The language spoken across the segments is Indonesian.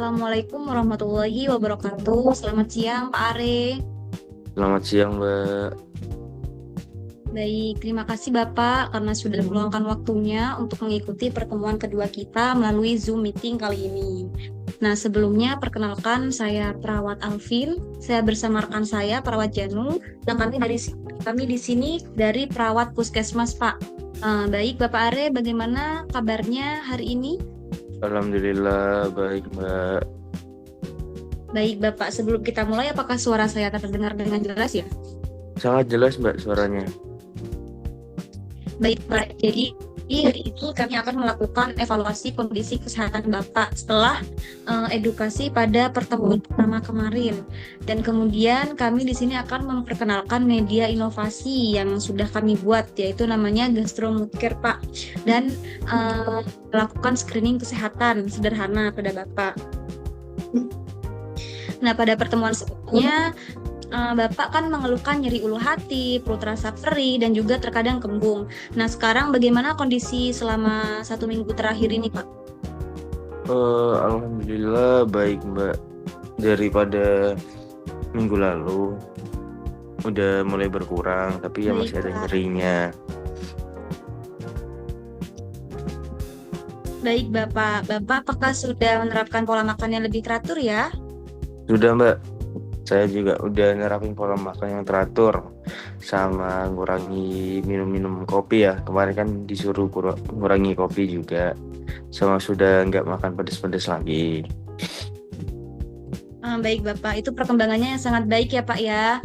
Assalamualaikum warahmatullahi wabarakatuh. Selamat siang, Pak Are. Selamat siang, Mbak. Baik, terima kasih Bapak karena sudah meluangkan waktunya untuk mengikuti pertemuan kedua kita melalui Zoom meeting kali ini. Nah, sebelumnya perkenalkan saya Perawat Alvin. Saya bersama rekan saya Perawat Janu. Nah, kami di sini dari Perawat Puskesmas, Pak. Baik, Bapak Are, bagaimana kabarnya hari ini? Alhamdulillah baik, Mbak. Baik, Bapak. Sebelum kita mulai, apakah suara saya terdengar dengan jelas ya? Sangat jelas, Mbak, suaranya. Baik, Pak. Jadi hari ini kami akan melakukan evaluasi kondisi kesehatan Bapak setelah edukasi pada pertemuan pertama kemarin. Dan kemudian kami di sini akan memperkenalkan media inovasi yang sudah kami buat, yaitu namanya Gastromutcare, Pak. Dan melakukan screening kesehatan sederhana pada Bapak. Nah, pada pertemuan sebelumnya Bapak kan mengeluhkan nyeri ulu hati, perut terasa perih, dan juga terkadang kembung. Nah, sekarang bagaimana kondisi selama 1 minggu terakhir ini, Pak? Alhamdulillah baik, Mbak. Daripada minggu lalu udah mulai berkurang, tapi ya Baik, masih ada Pak. nyerinya. Baik, Bapak. Bapak apakah sudah menerapkan pola makan yang lebih teratur ya? Sudah, Mbak. Saya juga udah nerapin pola makan yang teratur sama ngurangi minum-minum kopi ya. Kemarin kan disuruh ngurangi kopi juga. Sama sudah nggak makan pedas-pedas lagi. Baik, Bapak. Itu perkembangannya yang sangat baik ya, Pak ya.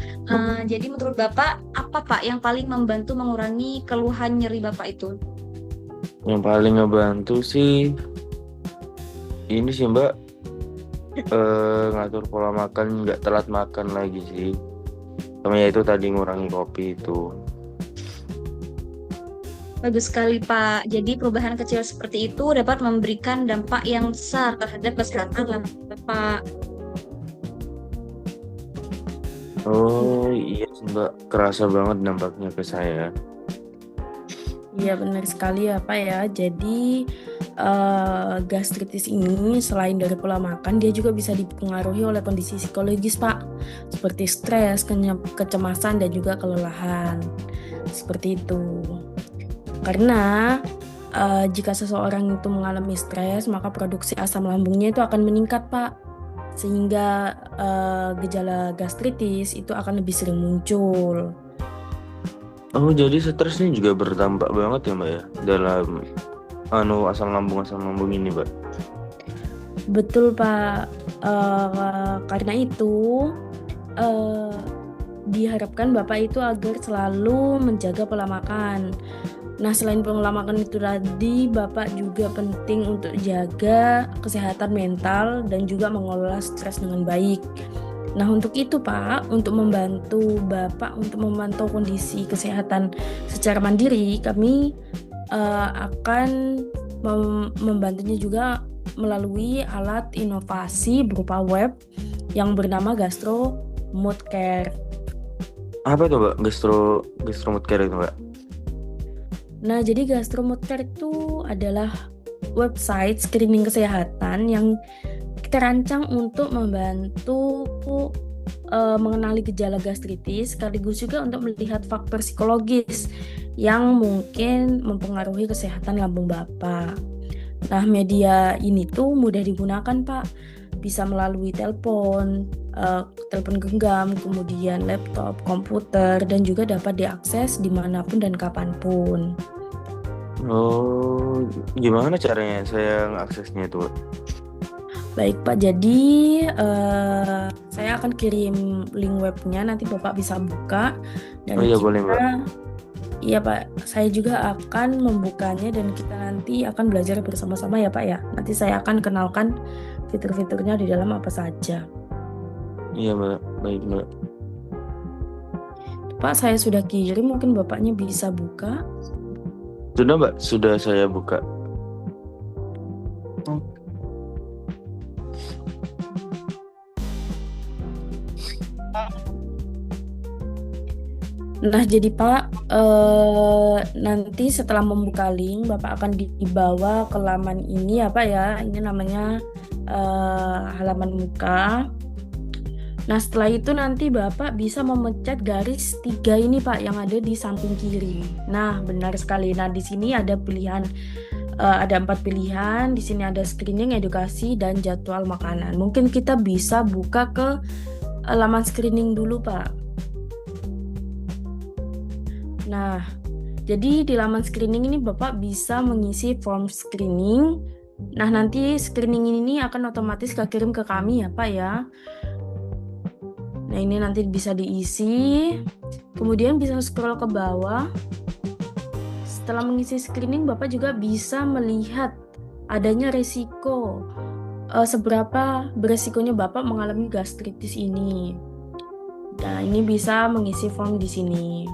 Jadi menurut Bapak, apa Pak yang paling membantu mengurangi keluhan nyeri Bapak itu? Yang paling ngebantu sih ini sih, Mbak, ngatur pola makan, nggak telat makan lagi sih. Sama ya itu tadi ngurangi kopi itu. Bagus sekali, Pak. Jadi perubahan kecil seperti itu dapat memberikan dampak yang besar terhadap kesehatan Bapak. Oh iya sih, Mbak, kerasa banget dampaknya ke saya. Iya benar sekali ya Pak ya. Jadi gastritis ini selain dari pola makan dia juga bisa dipengaruhi oleh kondisi psikologis Pak. Seperti stres, kecemasan dan juga kelelahan. Seperti itu. Karena jika seseorang itu mengalami stres maka produksi asam lambungnya itu akan meningkat Pak. Sehingga gejala gastritis itu akan lebih sering muncul. Oh jadi stresnya juga berdampak banget ya, Mbak ya, dalam asam lambung ini, Mbak. Betul Pak, karena itu diharapkan Bapak itu agar selalu menjaga pola makan. Nah selain pola makan itu tadi, Bapak juga penting untuk jaga kesehatan mental dan juga mengelola stres dengan baik. Nah untuk itu Pak, untuk membantu Bapak untuk memantau kondisi kesehatan secara mandiri, kami akan membantunya juga melalui alat inovasi berupa web yang bernama Gastromutcare. Apa itu, Mbak? Gastromutcare itu, Mbak? Nah, jadi Gastromutcare itu adalah website screening kesehatan yang kita rancang untuk membantu mengenali gejala gastritis, sekaligus juga untuk melihat faktor psikologis yang mungkin mempengaruhi kesehatan lambung Bapak. Nah, media ini tuh mudah digunakan, Pak. Bisa melalui telepon genggam, kemudian laptop, komputer, dan juga dapat diakses dimanapun dan kapanpun. Oh, gimana caranya saya mengaksesnya itu, Mbak? Baik Pak, jadi saya akan kirim link webnya, nanti Bapak bisa buka dan Oh iya boleh, Mbak. Iya Pak, saya juga akan membukanya dan kita nanti akan belajar bersama-sama ya Pak ya. Nanti saya akan kenalkan fitur-fiturnya di dalam apa saja. Iya, Mbak. Baik, Mbak. Pak, saya sudah kirim, mungkin Bapaknya bisa buka. Sudah, Mbak. Sudah saya buka. Nah, jadi Pak, nanti setelah membuka link, Bapak akan dibawa ke laman ini ya Pak ya. Ini namanya halaman muka. Nah, setelah itu nanti Bapak bisa memencet garis 3 ini Pak yang ada di samping kiri. Nah, benar sekali. Nah, di sini ada pilihan, ada 4 pilihan. Di sini ada screening, edukasi, dan jadwal makanan. Mungkin kita bisa buka ke laman screening dulu Pak. Nah, jadi di laman screening ini Bapak bisa mengisi form screening. Nah, nanti screening ini akan otomatis kekirim ke kami ya Pak ya. Nah, ini nanti bisa diisi. Kemudian bisa scroll ke bawah. Setelah mengisi screening, Bapak juga bisa melihat adanya resiko. Seberapa beresikonya Bapak mengalami gastritis ini. Nah, ini bisa mengisi form di sini.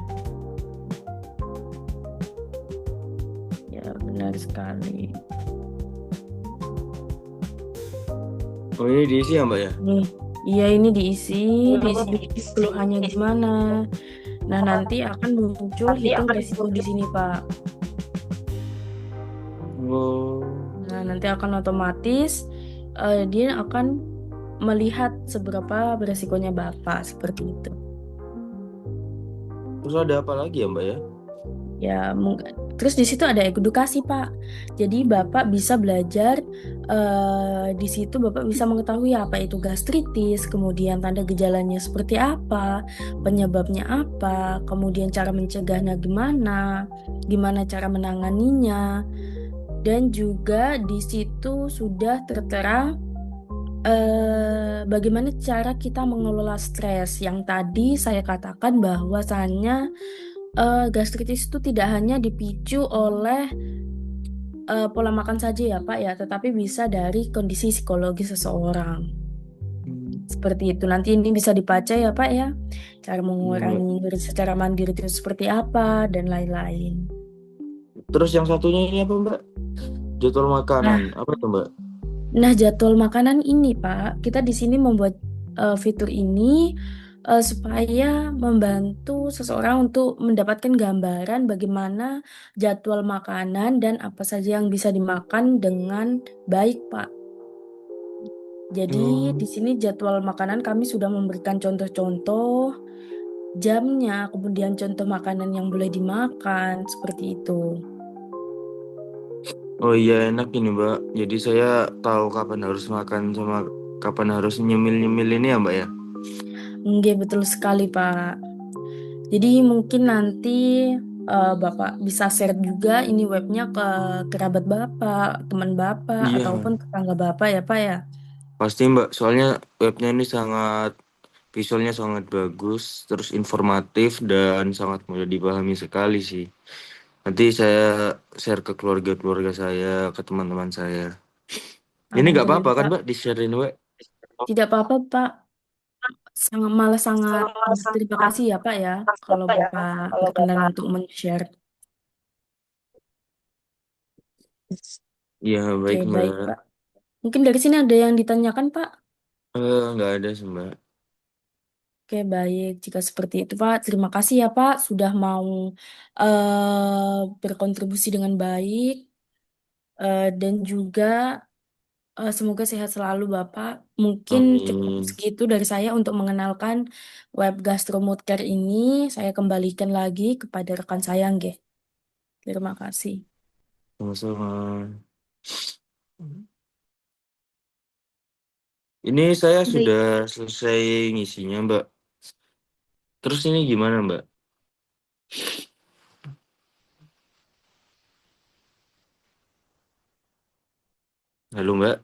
Ya, benar sekali. Oh, ini diisi ya Mbak ya? Nih, iya ini diisi keluhannya gimana. Nah, nanti akan muncul hitung resiko di sini, Pak. Oh, Nah, nanti akan otomatis dia akan melihat seberapa beresikonya Bapak seperti itu. terus ada apa lagi ya Mbak ya? Ya, terus di situ ada edukasi, Pak. Jadi Bapak bisa belajar di situ Bapak bisa mengetahui apa itu gastritis, kemudian tanda gejalanya seperti apa, penyebabnya apa, kemudian cara mencegahnya gimana, gimana cara menanganinya, dan juga di situ sudah tertera bagaimana cara kita mengelola stres. Yang tadi saya katakan bahwasannya gastritis itu tidak hanya dipicu oleh pola makan saja ya Pak ya, tetapi bisa dari kondisi psikologi seseorang. Seperti itu. Nanti ini bisa dibaca ya Pak ya, cara mengurangi nyeri secara mandiri itu seperti apa dan lain-lain. Terus yang satunya ini apa Mbak? Jadwal makanan. Apa tuh Mbak? Nah, jadwal makanan ini, Pak, kita di sini membuat fitur ini supaya membantu seseorang untuk mendapatkan gambaran bagaimana jadwal makanan dan apa saja yang bisa dimakan dengan baik, Pak. Jadi, di sini jadwal makanan kami sudah memberikan contoh-contoh jamnya, kemudian contoh makanan yang boleh dimakan, seperti itu. Oh iya, enak ini Mbak. Jadi saya tahu kapan harus makan sama kapan harus nyemil-nyemil ini ya Mbak ya? Nggih, betul sekali, Pak. Jadi mungkin nanti Bapak bisa share juga ini webnya ke kerabat Bapak, teman Bapak, Iya, ataupun tetangga Bapak ya Pak ya. pasti Mbak. Soalnya webnya ini sangat visualnya sangat bagus, terus informatif dan sangat mudah dipahami sekali sih. Nanti saya share ke keluarga-keluarga saya, ke teman-teman saya. Ini nggak apa-apa kan Alhamdulillah. Mbak di-sharein Mbak? Tidak apa-apa Pak, malah sangat berterima kasih ya Pak ya kalau Bapak berkenan untuk men-share. Iya, Oke, baik baik Mbak. Pak. Mungkin dari sini ada yang ditanyakan Pak? Nggak ada sih Mbak. Oke, baik. Jika seperti itu Pak, terima kasih ya Pak sudah mau berkontribusi dengan baik. Dan juga semoga sehat selalu Bapak. Mungkin cukup Amin. segitu dari saya untuk mengenalkan web Gastromood Care ini. Saya kembalikan lagi kepada rekan saya, nggih. Terima kasih. Sama-sama. Ini saya Baik. sudah selesai ngisinya Mbak. Terus ini gimana Mbak? Halo Mbak.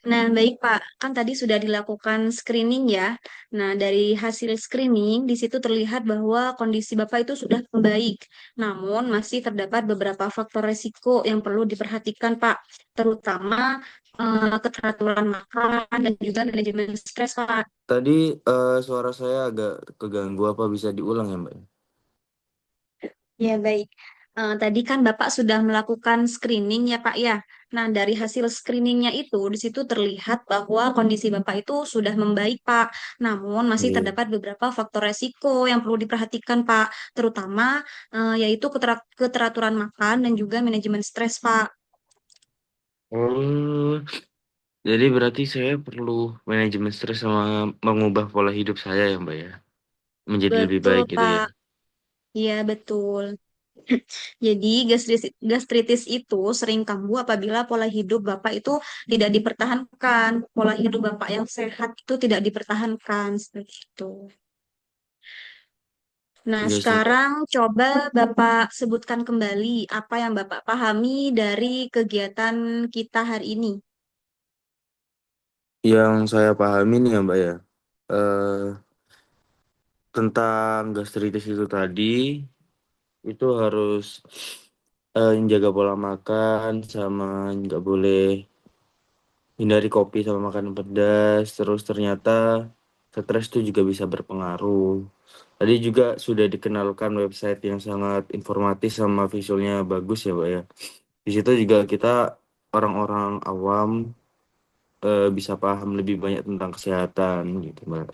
Nah, baik Pak. Kan tadi sudah dilakukan screening ya. Nah, dari hasil screening di situ terlihat bahwa kondisi Bapak itu sudah membaik. Namun masih terdapat beberapa faktor resiko yang perlu diperhatikan Pak, terutama keteraturan makan dan juga manajemen stres Pak. Tadi suara saya agak keganggu, apa bisa diulang ya Mbak? Ya, baik. Tadi kan Bapak sudah melakukan screening ya, Pak ya. Nah, dari hasil screeningnya itu, di situ terlihat bahwa kondisi Bapak itu sudah membaik, Pak. Namun, masih Iya. terdapat beberapa faktor resiko yang perlu diperhatikan, Pak. Terutama, yaitu keteraturan makan dan juga manajemen stres, Pak. Oh, jadi berarti saya perlu manajemen stres sama mengubah pola hidup saya ya, Mbak ya, menjadi lebih Betul, baik gitu ya. Pak. Iya, betul. Jadi gastritis itu sering kambuh apabila pola hidup Bapak itu tidak dipertahankan. Pola hidup Bapak yang sehat itu tidak dipertahankan seperti itu. Nah, Iya sih, Mbak. sekarang coba Bapak sebutkan kembali apa yang Bapak pahami dari kegiatan kita hari ini. Yang saya pahami nih ya, Mbak ya, eh, tentang gastritis itu tadi, itu harus menjaga pola makan sama nggak boleh hindari kopi sama makanan pedas. Terus ternyata stres itu juga bisa berpengaruh. Tadi juga sudah dikenalkan website yang sangat informatif sama visualnya bagus ya, Mbak ya. Di situ juga kita orang-orang awam bisa paham lebih banyak tentang kesehatan gitu, Mbak.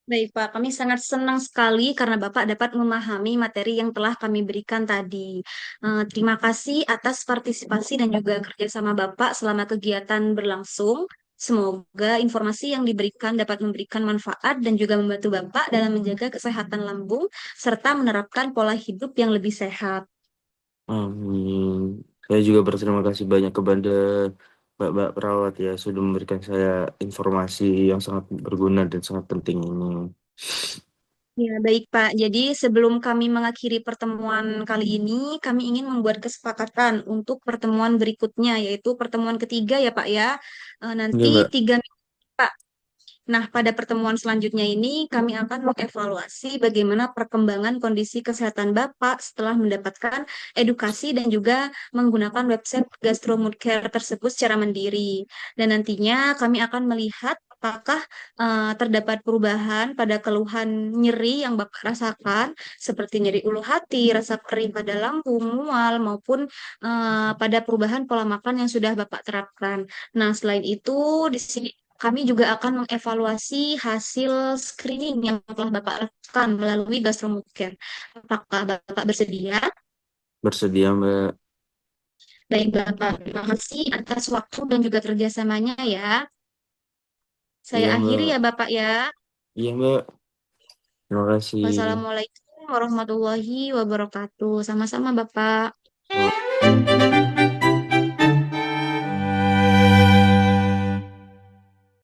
Baik, Pak. Kami sangat senang sekali karena Bapak dapat memahami materi yang telah kami berikan tadi. Terima kasih atas partisipasi dan juga kerjasama Bapak selama kegiatan berlangsung. Semoga informasi yang diberikan dapat memberikan manfaat dan juga membantu Bapak dalam menjaga kesehatan lambung serta menerapkan pola hidup yang lebih sehat. Amin. Saya juga berterima kasih banyak kepada Mbak perawat ya sudah memberikan saya informasi yang sangat berguna dan sangat penting ini. Ya, baik Pak. Jadi sebelum kami mengakhiri pertemuan kali ini, kami ingin membuat kesepakatan untuk pertemuan berikutnya, yaitu pertemuan ketiga ya Pak ya. Oke, Nanti Mbak. 3 minggu Pak. Nah, pada pertemuan selanjutnya ini kami akan mengevaluasi bagaimana perkembangan kondisi kesehatan Bapak setelah mendapatkan edukasi dan juga menggunakan website Gastromood Care tersebut secara mandiri. Dan nantinya kami akan melihat apakah terdapat perubahan pada keluhan nyeri yang Bapak rasakan, seperti nyeri ulu hati, rasa kering pada lambung, mual, maupun pada perubahan pola makan yang sudah Bapak terapkan. Nah, selain itu, di sini kami juga akan mengevaluasi hasil screening yang telah Bapak lakukan melalui Gastromukir. Apakah Bapak bersedia? Bersedia, Mbak. Baik, Bapak. Terima kasih atas waktu dan juga kerjasamanya ya. Saya Iya, akhiri ya, Mbak. Bapak ya. Iya, Mbak. Terima kasih. Wassalamualaikum warahmatullahi wabarakatuh. Sama-sama, Bapak.